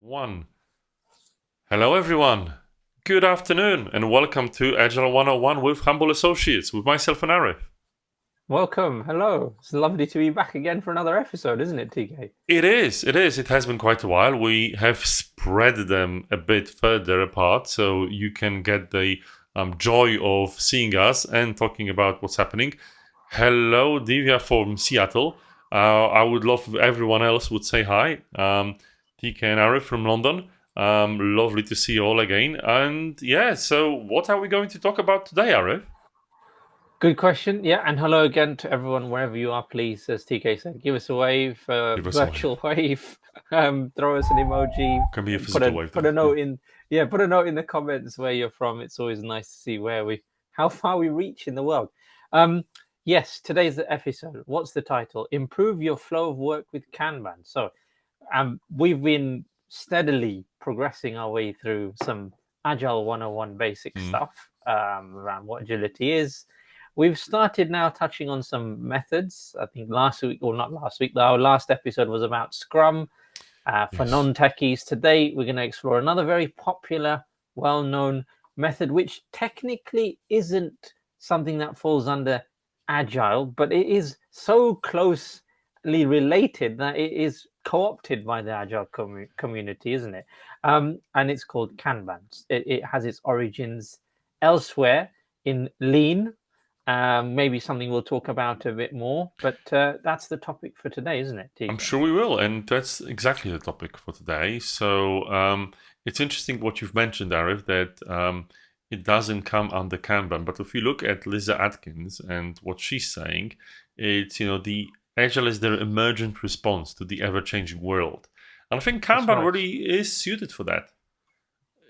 One. Hello, everyone. Good afternoon, and welcome to Agile 101 with Humble Associates, with myself and Arif. Welcome. Hello. It's lovely to be back again for another episode, isn't it, TK? It is, it is. It has been quite a while. We have spread them a bit further apart so you can get the joy of seeing us and talking about what's happening. Hello, Divya from Seattle. I would love if everyone else would say hi. TK and Arif from London. Lovely to see you all again. And yeah, so what are we going to talk about today, Arif? Good question. Yeah, and hello again to everyone wherever you are. Please, as TK said, give us a wave, Give us a wave. virtual wave. Throw us an emoji. Can be a Put physical a wave put though. a Yeah. note in. Yeah, put a note in the comments where you're from. It's always nice to see how far we reach in the world. Um, yes, today's the episode. What's the title? Improve your flow of work with Kanban. So, we've been steadily progressing our way through some Agile 101 basic Mm. stuff around what agility is. We've started now touching on some methods. I think last week, or not last week, our last episode was about Scrum for Yes. non-techies. Today, we're going to explore another very popular, well-known method, which technically isn't something that falls under Agile, but it is so closely related that it is co-opted by the Agile community, isn't it? And it's called Kanban. It has its origins elsewhere in Lean. Maybe something we'll talk about a bit more, but that's the topic for today, isn't it, I'm TK? sure we will, and that's exactly the topic for today. So it's interesting what you've mentioned, Arif, that it doesn't come under Kanban. But if you look at Lisa Atkins and what she's saying, it's the Agile is their emergent response to the ever-changing world, and I think That's Kanban right. really is suited for that.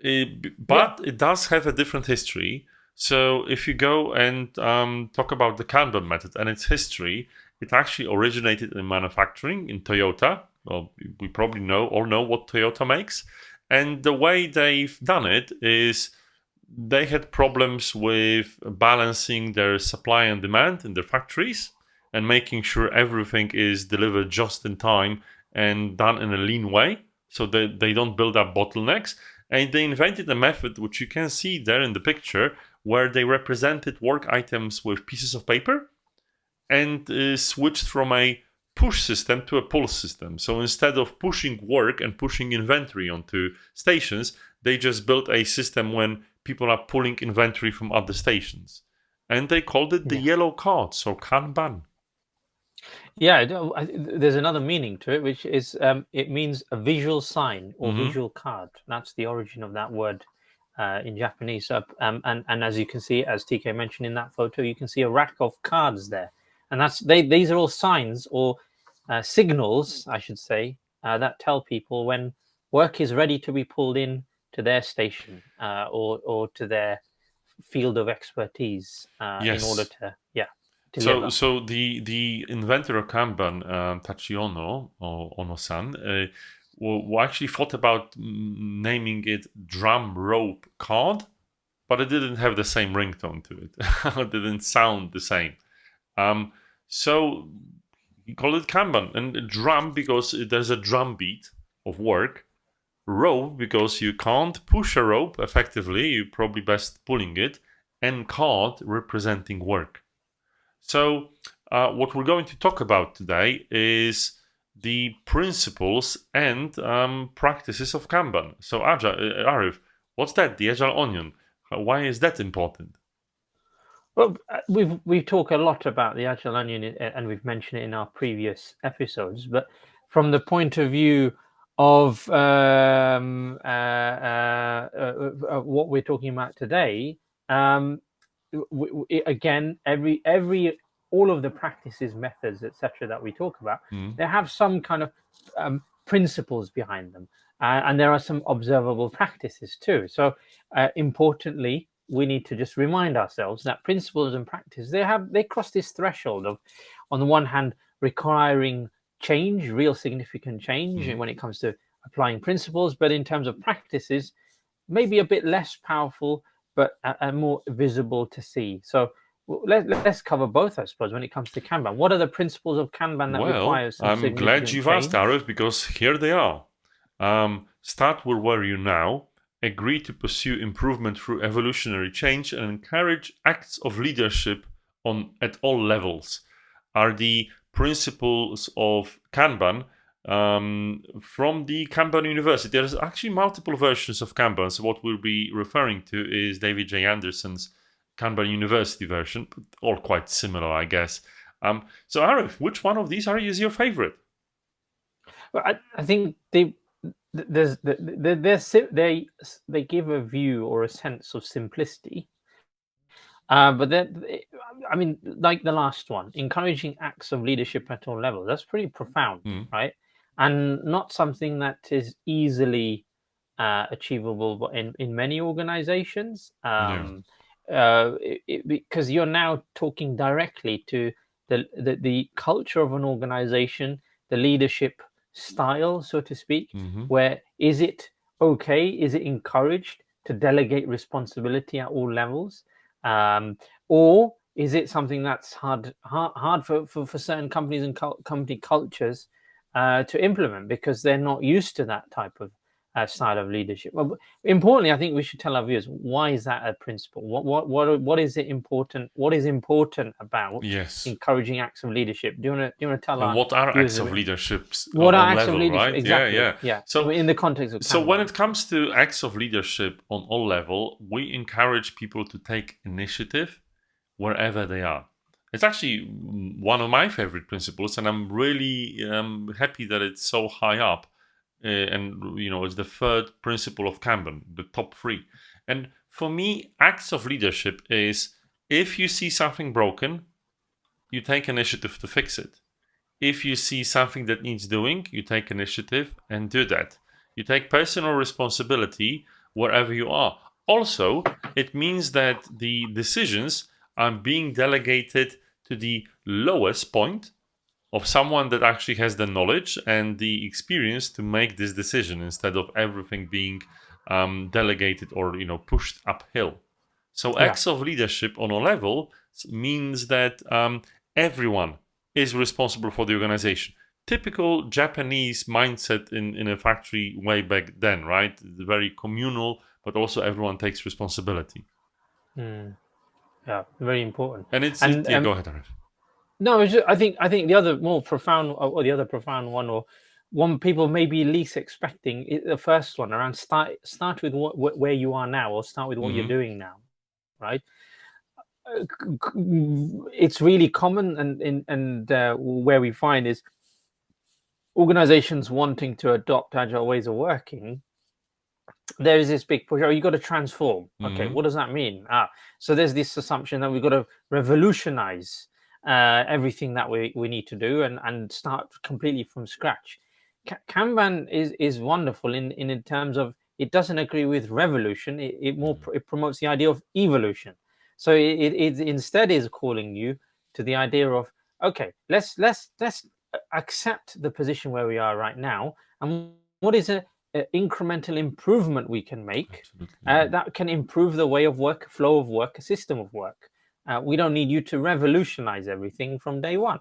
Yeah, But it does have a different history. So if you go and talk about the Kanban method and its history, it actually originated in manufacturing in Toyota. Well, we probably all know what Toyota makes. And the way they've done it is they had problems with balancing their supply and demand in their factories and making sure everything is delivered just in time and done in a lean way so that they don't build up bottlenecks. And they invented a method which you can see there in the picture where they represented work items with pieces of paper and switched from a push system to a pull system. So instead of pushing work and pushing inventory onto stations, they just built a system when people are pulling inventory from other stations. And they called it the yeah, yellow card, so Kanban. yeah. There's another meaning to it, which is it means a visual sign or Mm-hmm. visual card. That's the origin of that word in Japanese. And as you can see, as TK mentioned in that photo, you can see a rack of cards there, and these are all signs or signals, I should say, that tell people when work is ready to be pulled in to their station or to their field of expertise in order Yes. to So, deliver. so the inventor of Kanban, Tachiono or Ono-san, actually thought about naming it drum rope card, but it didn't have the same ringtone to it. It didn't sound the same. Um, so he called it Kanban, and drum because there's a drum beat of work. Rope because you can't push a rope effectively. You're probably best pulling it, and card representing work. So, what we're going to talk about today is the principles and practices of Kanban. So, Arif, what's that? The Agile Onion. Why is that important? Well, we've talked a lot about the Agile Onion, and we've mentioned it in our previous episodes. But from the point of view of what we're talking about today, um, again, every all of the practices, methods, etc., that we talk about, Mm. they have some kind of principles behind them, and there are some observable practices too. So, importantly, we need to just remind ourselves that principles and practice they cross this threshold of, on the one hand, requiring change, real significant change Mm. when it comes to applying principles, but in terms of practices, maybe a bit less powerful, but more visible to see. So let's cover both, I suppose, when it comes to Kanban. What are the principles of Kanban that Well, requires some I'm glad significant you've asked, change? Arif, because here they are. start with where you're now, agree to pursue improvement through evolutionary change, and encourage acts of leadership at all levels are the principles of Kanban from the Kanban University. There's actually multiple versions of Kanban. So what we'll be referring to is David J. Anderson's Kanban University version, but all quite similar, I guess. So Arif, which one of these is your favorite? Well, I think they give a view or a sense of simplicity. But then, I mean, like the last one, encouraging acts of leadership at all levels. That's pretty profound, right? And not something that is easily achievable in many organizations. Because you're now talking directly to the culture of an organization, the leadership style, so to speak. Where is it okay? Is it encouraged to delegate responsibility at all levels? Or is it something that's hard for certain companies and company cultures to implement because they're not used to that type of style of leadership? Well, importantly, I think we should tell our viewers, why is that a principle? What is it important? What is important about encouraging acts of leadership? Do you want to tell and our what are viewers acts of leadership what are on acts level, of leadership? right? Exactly. Yeah. So in the context of Kanban. So when it comes to acts of leadership on all level, we encourage people to take initiative wherever they are. It's actually one of my favorite principles, and I'm really happy that it's so high up. And it's the third principle of Kanban, the top three. And for me, acts of leadership is if you see something broken, you take initiative to fix it. If you see something that needs doing, you take initiative and do that. You take personal responsibility wherever you are. Also, it means that the decisions are being delegated to the lowest point of someone that actually has the knowledge and the experience to make this decision instead of everything being delegated or pushed uphill. So acts of leadership on a level means that everyone is responsible for the organization. Typical Japanese mindset in a factory way back then, right? Very communal, but also everyone takes responsibility. Yeah, very important. And go ahead, Arif. No, I think the other more profound, or the other profound one, or one people may be least expecting, the first one around start with where you are now, or start with what you're doing now, right? It's really common, and where we find is organizations wanting to adopt agile ways of working. There is this big push. Oh, you got to transform. Okay, what does that mean? So there's this assumption that we've got to revolutionize everything that we need to do and start completely from scratch. Kanban is wonderful in terms of it doesn't agree with revolution. It promotes the idea of evolution. So it instead is calling you to the idea of, okay, let's accept the position where we are right now, and what is a incremental improvement we can make that can improve the way of work, flow of work, a system of work. We don't need you to revolutionize everything from day one.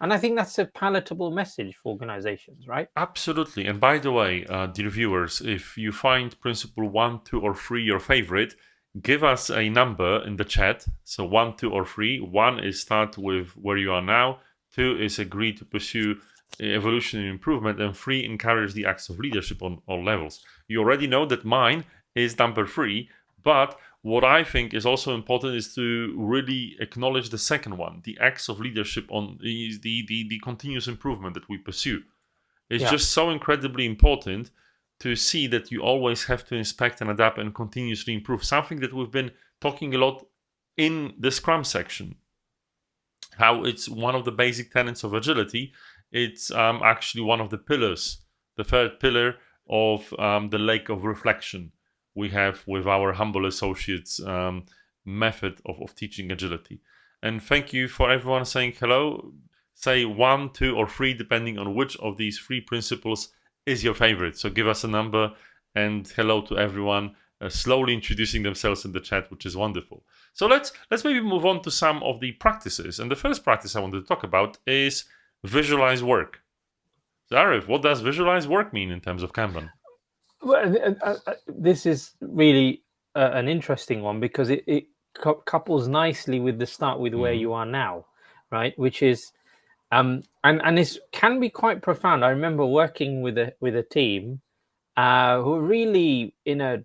And I think that's a palatable message for organizations, right? Absolutely. And by the way, dear viewers, if you find principle 1, 2, or 3 your favorite, give us a number in the chat. So 1, 2, or 3. 1 is start with where you are now. 2 is agree to pursue evolutionary improvement, and 3 encourage the acts of leadership on all levels. You already know that mine is number 3, but what I think is also important is to really acknowledge the second one, the acts of leadership on is the continuous improvement that we pursue. It's just so incredibly important to see that you always have to inspect and adapt and continuously improve. Something that we've been talking a lot in the Scrum section, how it's one of the basic tenets of agility. It's actually one of the pillars, the third pillar of the lake of reflection we have with our humble associates method of teaching agility. And thank you for everyone saying hello. Say 1, 2, or 3, depending on which of these 3 principles is your favorite. So give us a number, and hello to everyone slowly introducing themselves in the chat, which is wonderful. So let's maybe move on to some of the practices. And the first practice I wanted to talk about is visualize work. So Arif, what does visualize work mean in terms of Kanban? Well, this is really an interesting one because it couples nicely with the start with where you are now, right? Which is and this can be quite profound. I remember working with a team who were really in a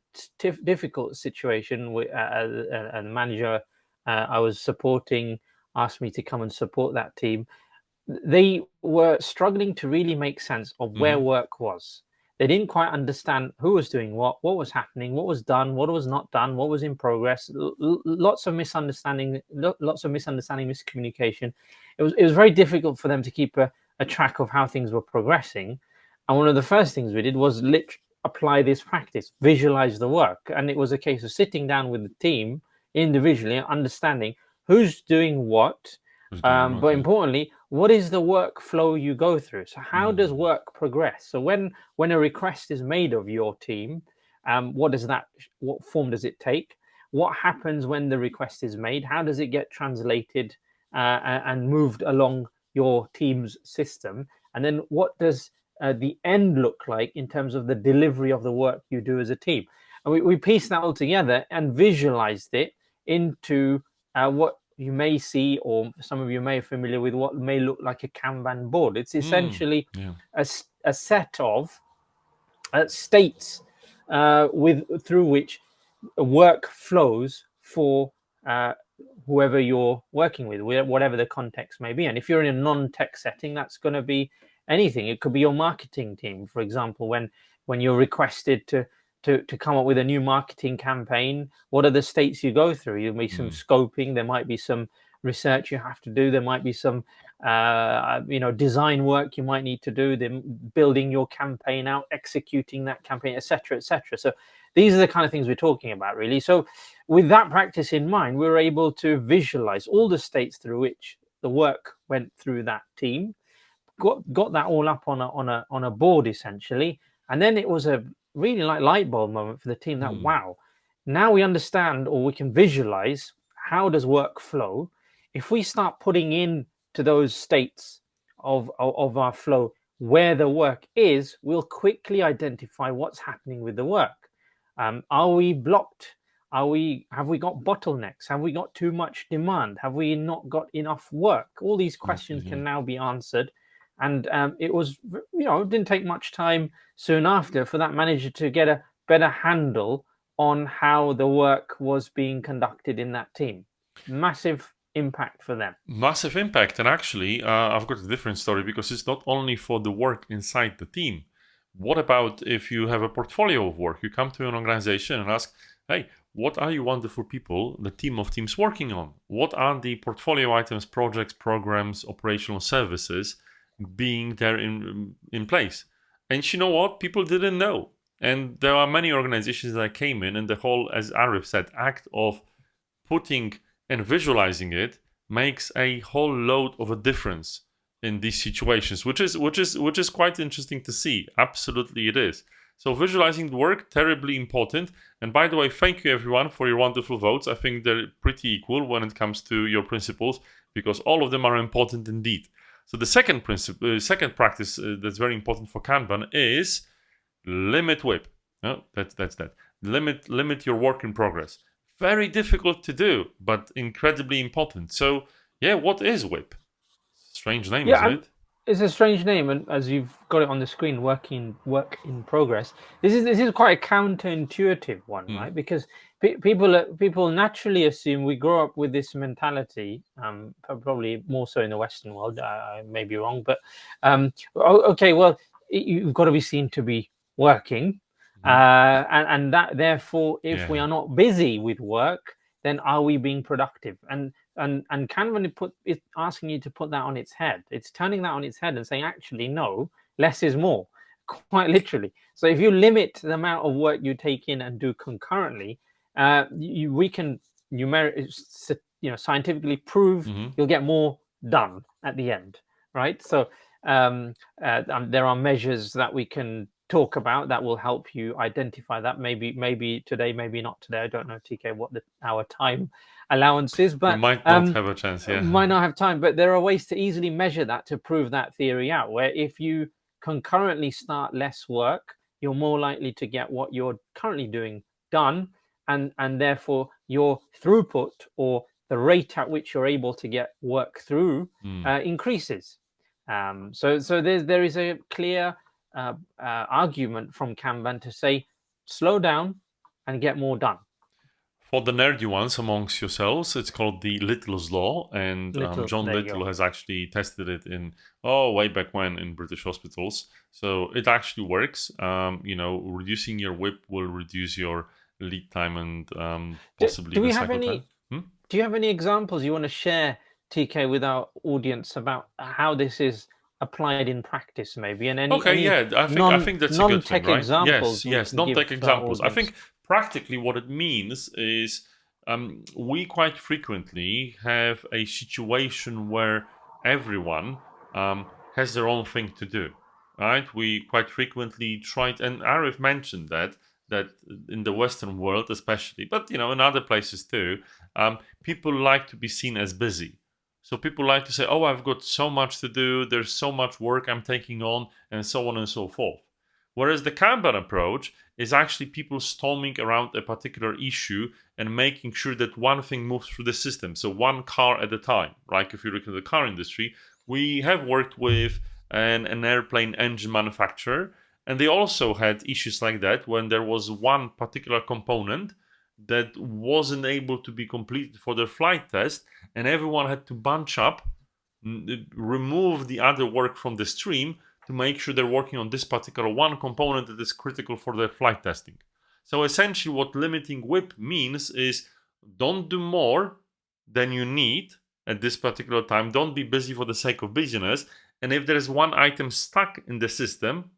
difficult situation. A manager I was supporting asked me to come and support that team. They were struggling to really make sense of where Mm-hmm. work was. They didn't quite understand who was doing what was happening, what was done, what was not done, what was in progress. Lots of misunderstanding, miscommunication. It was very difficult for them to keep a track of how things were progressing. And one of the first things we did was apply this practice, visualize the work. And it was a case of sitting down with the team individually, understanding who's doing what, Who's doing but what? Yeah. importantly, what is the workflow you go through? So how does Mm. work progress? So when a request is made of your team, what form does it take? What happens when the request is made? How does it get translated and moved along your team's system? And then what does the end look like in terms of the delivery of the work you do as a team? And we pieced that all together and visualized it into what you may see, or some of you may be familiar with what may look like a Kanban board. It's Mm. essentially Yeah. a set of states through which work flows for uh, whoever you're working with, whatever the context may be. And if you're in a non-tech setting, that's going to be anything. It could be your marketing team, for example, when you're requested to come up with a new marketing campaign. What are the states you go through? There'll be some Mm. scoping. There might be some research you have to do. There might be some design work you might need to do. Then building your campaign out, executing that campaign, etc., etc. So these are the kind of things we're talking about, really. So with that practice in mind, we were able to visualize all the states through which the work went through that team, got that all up on a board essentially, and then it was a really like light bulb moment for the team that Mm. wow, now we understand, or we can visualize how does work flow. If we start putting in to those states of our flow where the work is, we'll quickly identify what's happening with the work. Are we blocked? Have we got bottlenecks? Have we got too much demand? Have we not got enough work? All these questions Yeah. can now be answered. And it was, it didn't take much time soon after for that manager to get a better handle on how the work was being conducted in that team. Massive impact for them. Massive impact. And actually, I've got a different story because it's not only for the work inside the team. What about if you have a portfolio of work? You come to an organization and ask, hey, what are you wonderful people, the team of teams working on? What are the portfolio items, projects, programs, operational services being there in place? And you know what? People didn't know. And there are many organizations that came in, and the whole, as Arif said, act of putting and visualizing it makes a whole load of a difference in these situations, which is quite interesting to see. Absolutely, it is. So visualizing the work, terribly important. And by the way, thank you everyone for your wonderful votes. I think they're pretty equal when it comes to your principles because all of them are important indeed. So the second principle, second practice that's very important for Kanban is limit WIP. No, that's that. Limit your work in progress. Very difficult to do, but incredibly important. So, yeah, what is WIP? Strange name, Yeah, isn't it? it's a strange name, and as you've got it on the screen, work in progress. This is quite a counterintuitive one, Mm. right? Because people naturally assume we grow up with this mentality. Probably more so in the Western world. I may be wrong, but okay. Well, you've got to be seen to be working, Mhm. and that therefore, if we Yeah. are not busy with work, then are we being productive? And Kanban is asking you to put that on its head. It's turning that on its head and saying, actually, no, less is more, quite literally. So if you limit the amount of work you take in and do concurrently, we can scientifically prove Hmm. you'll get more done at the end, right? So there are measures that we can talk about that will help you identify that. Maybe today, maybe not today. I don't know, TK, what our time allowances, We but might not have a chance, yeah. might not have time. But there are ways to easily measure that to prove that theory out. Where if you concurrently start less work, you're more likely to get what you're currently doing done, and therefore your throughput, or the rate at which you're able to get work through, increases. So there is a clear argument from Kanban to say, slow down and get more done. For the nerdy ones amongst yourselves, it's called the Little's Law, and John There you Little go. has actually tested it in way back when in British hospitals. So it actually works. Reducing your WIP will reduce your lead time and possibly Do the we have cycle any? time. Hmm? Do you have any examples you want to share, TK, with our audience about how this is applied in practice, maybe, and Okay, any yeah, I think that's a good thing, non-tech right? examples Yes, we yes, can give non-tech to our examples. I audience? think practically what it means is we quite frequently have a situation where everyone has their own thing to do, right? We quite frequently and Arif mentioned that in the Western world, especially, but in other places too, people like to be seen as busy. So people like to say, "Oh, I've got so much to do. There's so much work I'm taking on," and so on and so forth. Whereas the Kanban approach is actually people storming around a particular issue and making sure that one thing moves through the system. So one car at a time. Right? If you look at the car industry, we have worked with an airplane engine manufacturer, and they also had issues like that when there was one particular component that wasn't able to be completed for their flight test, and everyone had to bunch up, remove the other work from the stream to make sure they're working on this particular one component that is critical for their flight testing. So essentially, what limiting WIP means is don't do more than you need at this particular time. Don't be busy for the sake of busyness. And if there's one item stuck in the system,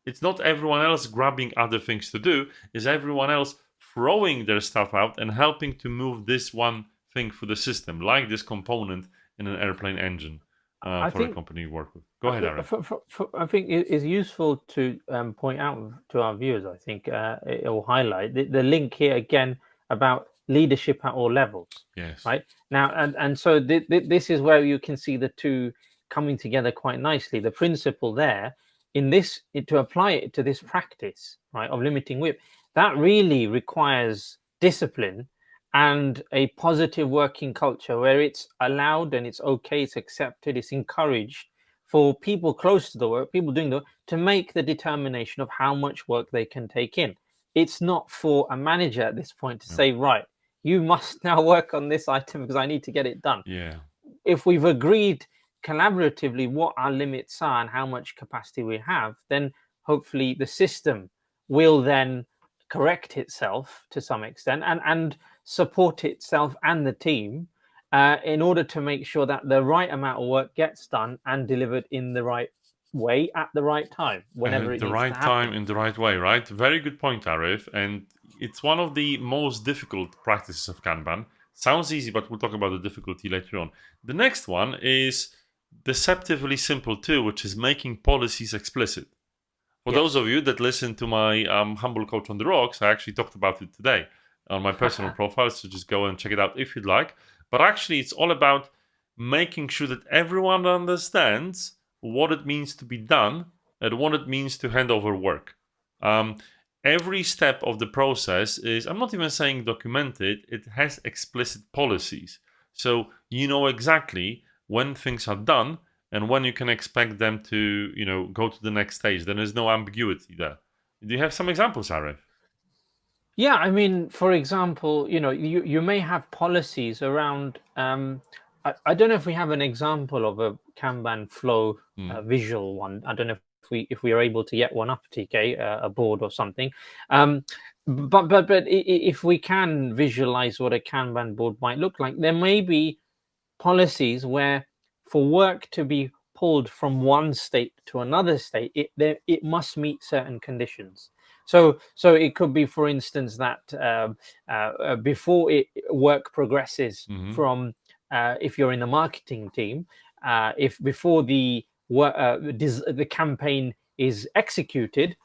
it's not everyone else grabbing other things to do, it's everyone else throwing their stuff out and helping to move this one thing through the system, like this component in an airplane engine I for a think company you work with. Go ahead, Arif. I think it is useful to point out to our viewers. I think it will highlight the link here again about leadership at all levels. Yes. Right now, and so this is where you can see the two coming together quite nicely. The principle there in this to apply it to this practice, right, of limiting WIP, that really requires discipline and a positive working culture where it's allowed and it's okay, it's accepted, it's encouraged for people close to the work, people doing the work, to make the determination of how much work they can take in. It's not for a manager at this point to say, right, you must now work on this item because I need to get it done. Yeah. If we've agreed collaboratively what our limits are and how much capacity we have, then hopefully the system will then correct itself to some extent and support itself and the team in order to make sure that the right amount of work gets done and delivered in the right way at the right time, whenever At it the needs to right time, happen. in the right way, right? Very good point, Arif. And it's one of the most difficult practices of Kanban. Sounds easy, but we'll talk about the difficulty later on. The next one is deceptively simple too, which is making policies explicit. For those Yes. of you that listen to my Humble Coach on the Rocks, I actually talked about it today on my personal profile, so just go and check it out if you'd like. But actually, it's all about making sure that everyone understands what it means to be done and what it means to hand over work. Um, every step of the process is, I'm not even saying documented, it has explicit policies. So you know exactly when things are done and when you can expect them to, go to the next stage. Then there's no ambiguity there. Do you have some examples, Arif? Yeah, I mean, for example, you may have policies around. I don't know if we have an example of a Kanban flow Hmm. visual one. I don't know if we are able to get one up, TK, a board or something. But if we can visualize what a Kanban board might look like, there may be policies where for work to be pulled from one state to another state, it must meet certain conditions. So it could be, for instance, that before work progresses Mm-hmm. from, if you're in the marketing team, if before the campaign is executed,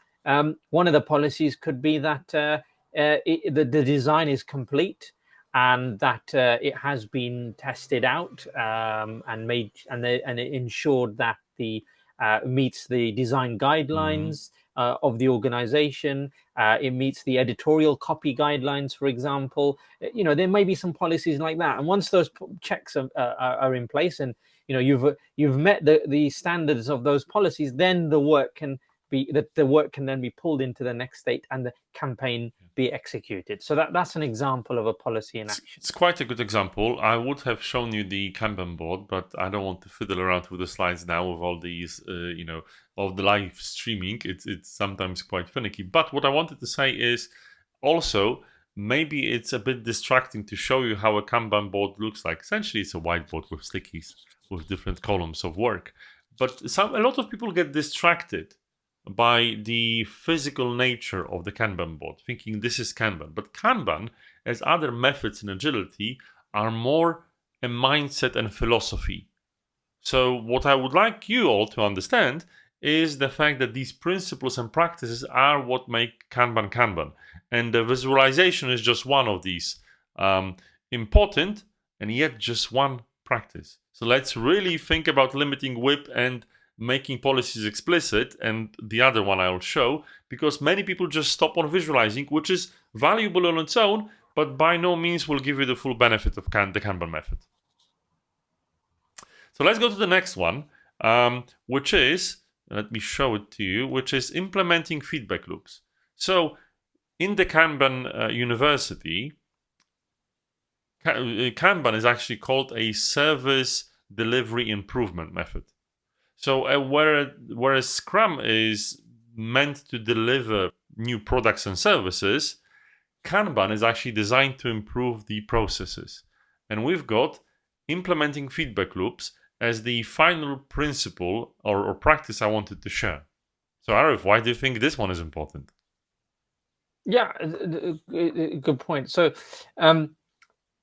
one of the policies could be that the design is complete and that it has been tested out and made and it ensured that the meets the design Mm-hmm. guidelines, of the organization. It meets the editorial copy guidelines, for example. There may be some policies like that, and once those checks are in place, and you've met the standards of those policies, then the work can then be pulled into the next state and the campaign be executed. So that's an example of a policy in action. It's quite a good example. I would have shown you the Kanban board, but I don't want to fiddle around with the slides now with all these, of the live streaming. It's sometimes quite finicky. But what I wanted to say is also, maybe it's a bit distracting to show you how a Kanban board looks like. Essentially, it's a whiteboard with stickies with different columns of work. But a lot of people get distracted by the physical nature of the Kanban board, thinking this is Kanban. But Kanban, as other methods in agility, are more a mindset and philosophy. So what I would like you all to understand is the fact that these principles and practices are what make Kanban Kanban. And the visualization is just one of these important and yet just one practice. So let's really think about limiting WIP and making policies explicit, and the other one I'll show, because many people just stop on visualizing, which is valuable on its own, but by no means will give you the full benefit of the Kanban method. So let's go to the next one, which is, let me show it to you, which is implementing feedback loops. So in the Kanban University, Kanban is actually called a service delivery improvement method. So whereas Scrum is meant to deliver new products and services, Kanban is actually designed to improve the processes. And we've got implementing feedback loops as the final principle or practice I wanted to share. So Arif, why do you think this one is important? Yeah, good point. So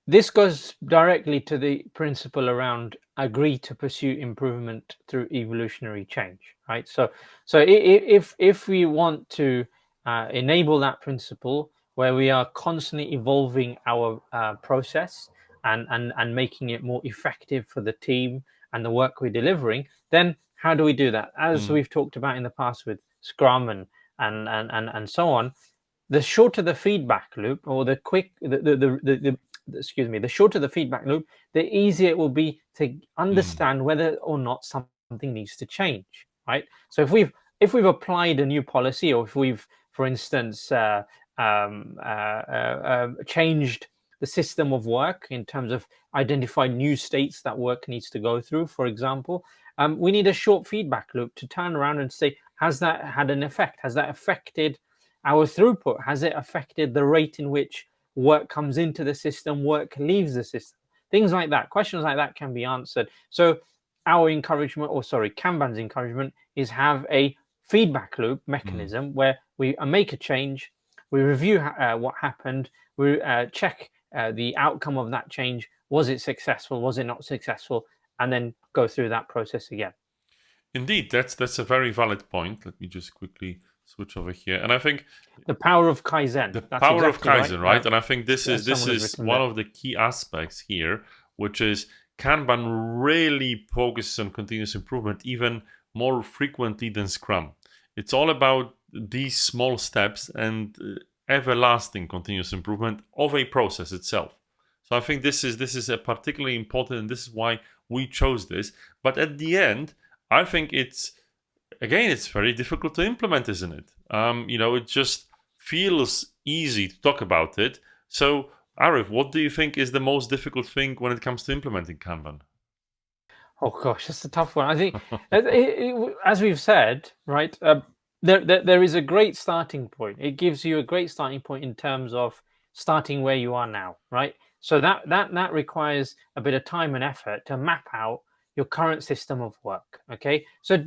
this goes directly to the principle around agree to pursue improvement through evolutionary change, right? So if we want to enable that principle where we are constantly evolving our process and making it more effective for the team and the work we're delivering, then how do we do that? As we've talked about in the past with Scrum and so on, the shorter the feedback loop, or the shorter the feedback loop, the easier it will be to understand whether or not something needs to change, right? So if we've applied a new policy, or if we've, for instance, changed the system of work in terms of identifying new states that work needs to go through, for example, we need a short feedback loop to turn around and say, has that had an effect? Has that affected our throughput? Has it affected the rate in which work comes into the system, work leaves the system? Things like that, questions like that can be answered. So our encouragement, Kanban's encouragement, is have a feedback loop mechanism where we make a change, we review what happened, we check the outcome of that change. Was it successful? Was it not successful? And then go through that process again. Indeed, that's a very valid point. Let me just quickly switch over here, and I think the power of Kaizen. That's power exactly of Kaizen, right? And I think this is one of the key aspects here, which is Kanban really focuses on continuous improvement even more frequently than Scrum. It's all about these small steps and everlasting continuous improvement of a process itself. So I think this is a particularly important, and this is why we chose this. But at the end, I think it's very difficult to implement, isn't it? It just feels easy to talk about it. So, Arif, what do you think is the most difficult thing when it comes to implementing Kanban? Oh gosh, that's a tough one. I think, as we've said, right, there is a great starting point. It gives you a great starting point in terms of starting where you are now, right? So that requires a bit of time and effort to map out your current system of work. Okay, so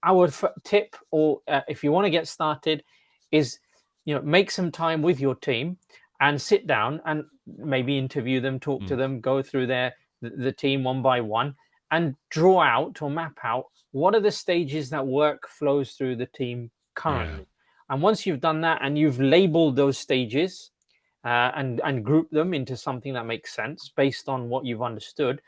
our tip, or if you want to get started, is make some time with your team and sit down and maybe interview them, talk to them, go through the team one by one, and draw out or map out what are the stages that work flows through the team currently. And once you've done that and you've labeled those stages and group them into something that makes sense based on what you've understood,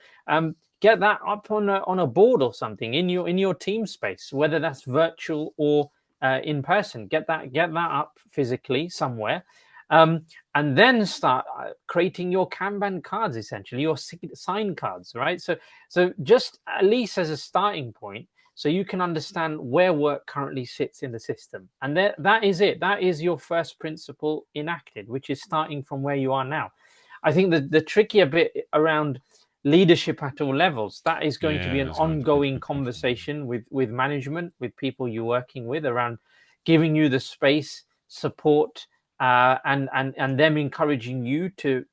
get that up on a board or something in your team space, whether that's virtual or in person. Get that up physically somewhere, and then start creating your Kanban cards, essentially your sign cards, right? So just at least as a starting point, so you can understand where work currently sits in the system, and that is it. That is your first principle enacted, which is starting from where you are now. I think the trickier bit around leadership at all levels, that is going to be an that's going to be ongoing tricky. conversation with management, with people you're working with, around giving you the space, support, and them encouraging you to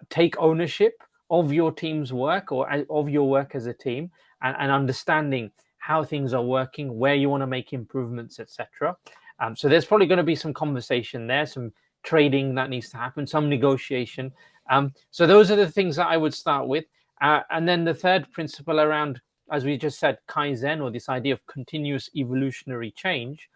take ownership of your team's work, or of your work as a team, and understanding how things are working, where you want to make improvements, etc. So there's probably going to be some conversation there, some trading that needs to happen, some negotiation. So those are the things that I would start with. And then the third principle around, as we just said, Kaizen, or this idea of continuous evolutionary change.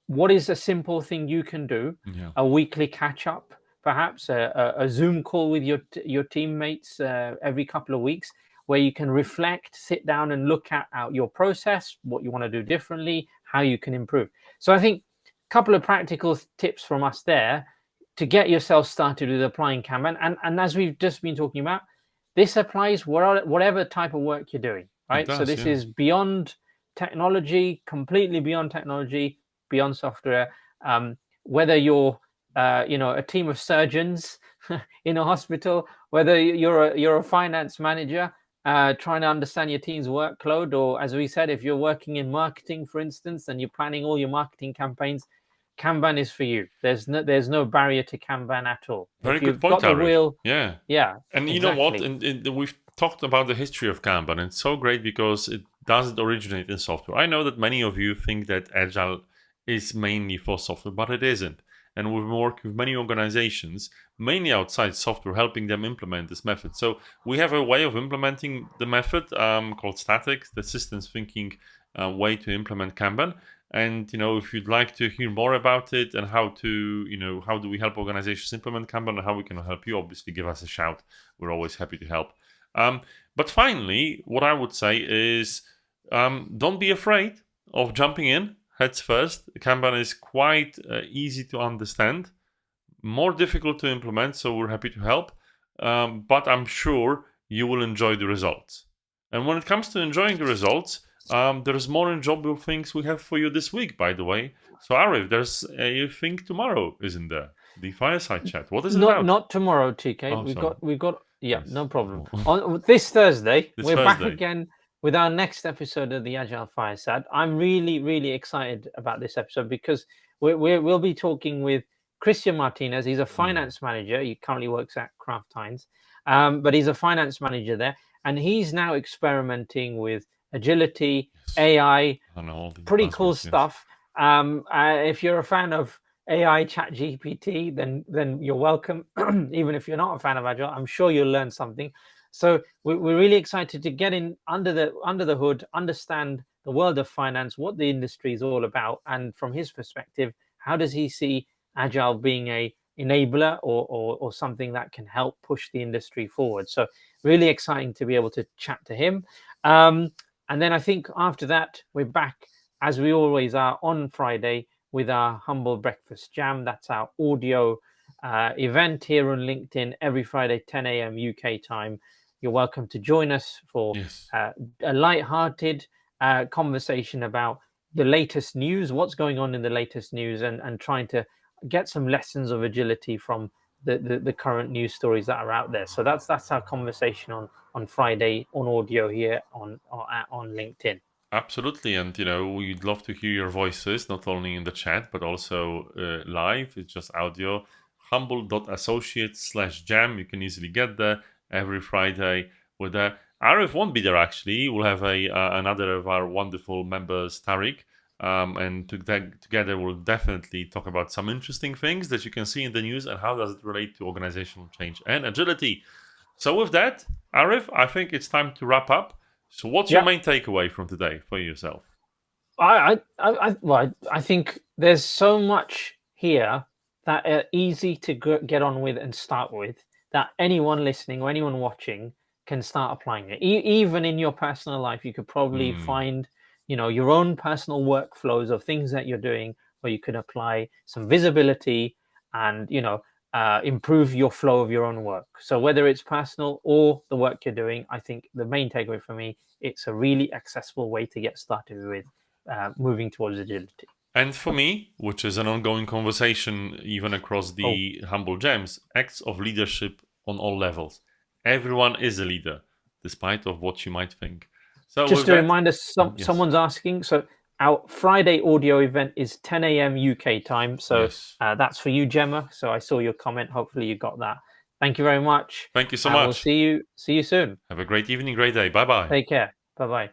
What is a simple thing you can do? Yeah. A weekly catch up, perhaps a Zoom call with your teammates every couple of weeks, where you can reflect, sit down and look at your process, what you want to do differently, how you can improve. So I think a couple of practical tips from us there to get yourself started with applying Kanban. And as we've just been talking about, this applies whatever type of work you're doing, right? Does, So this yeah. is beyond technology, completely beyond technology, beyond software. Whether you're a team of surgeons in a hospital, whether you're a finance manager trying to understand your team's workload, or, as we said, if you're working in marketing, for instance, and you're planning all your marketing campaigns, Kanban is for you. There's no barrier to Kanban at all. Very If good you've point, got the Arif. will, Yeah. yeah, And you know what? exactly. And we've talked about the history of Kanban. It's so great because it doesn't originate in software. I know that many of you think that Agile is mainly for software, but it isn't. And we've worked with many organizations, mainly outside software, helping them implement this method. So we have a way of implementing the method called Static, the systems thinking way to implement Kanban. And if you'd like to hear more about it and how do we help organizations implement Kanban and how we can help you, obviously give us a shout. We're always happy to help. But finally, what I would say is don't be afraid of jumping in heads first. Kanban is quite easy to understand, more difficult to implement, so we're happy to help. But I'm sure you will enjoy the results. And when it comes to enjoying the results, there's more enjoyable things we have for you this week, by the way. So, Arif, there's a thing tomorrow, isn't there? The fireside chat. What is it about? Not tomorrow, TK. Oh, sorry. We've got yeah, Yes. no problem. Oh. On this Thursday, This we're back Thursday. again with our next episode of the Agile Fireside. I'm really, really excited about this episode because we'll be talking with Christian Martinez. He's a finance manager. He currently works at Kraft Heinz, but he's a finance manager there, and he's now experimenting with agility, Yes. AI, I know all the pretty buzzwords, cool yes. stuff. If you're a fan of AI chat GPT, then you're welcome. Even if you're not a fan of Agile, I'm sure you'll learn something. So we're really excited to get in under the hood, understand the world of finance, what the industry is all about, and from his perspective, how does he see Agile being a enabler or something that can help push the industry forward. So really exciting to be able to chat to him. And then I think after that, we're back, as we always are, on Friday with our Humble Breakfast Jam. That's our audio event here on LinkedIn every Friday, 10 a.m. UK time. You're welcome to join us for Yes. a light-hearted conversation about the latest news, what's going on in the latest news, and trying to get some lessons of agility from the current news stories that are out there. So that's our conversation on Friday on audio here on LinkedIn. Absolutely, and we'd love to hear your voices, not only in the chat but also live. It's just audio. Humble.associates/jam. You can easily get there every Friday. With that, Arif won't be there actually. We'll have another of our wonderful members, Tariq, and together we'll definitely talk about some interesting things that you can see in the news and how does it relate to organizational change and agility. So with that, Arif, I think it's time to wrap up. So what's your main takeaway from today for yourself? I think there's so much here that are easy to get on with and start with, that anyone listening or anyone watching can start applying it. Even in your personal life, you could probably find your own personal workflows of things that you're doing, where you can apply some visibility and improve your flow of your own work. So whether it's personal or the work you're doing, I think the main takeaway for me, it's a really accessible way to get started with moving towards agility. And for me, which is an ongoing conversation even across Oh, the Humble Gems, acts of leadership on all levels. Everyone is a leader, despite of what you might think. So just with a that, reminder, yes, someone's asking. So our Friday audio event is 10 a.m. UK time. So yes. that's for you, Gemma. So I saw your comment. Hopefully you got that. Thank you very much. Thank you so And we'll much. see you soon. Have a great evening, great day. Bye bye. Take care. Bye bye.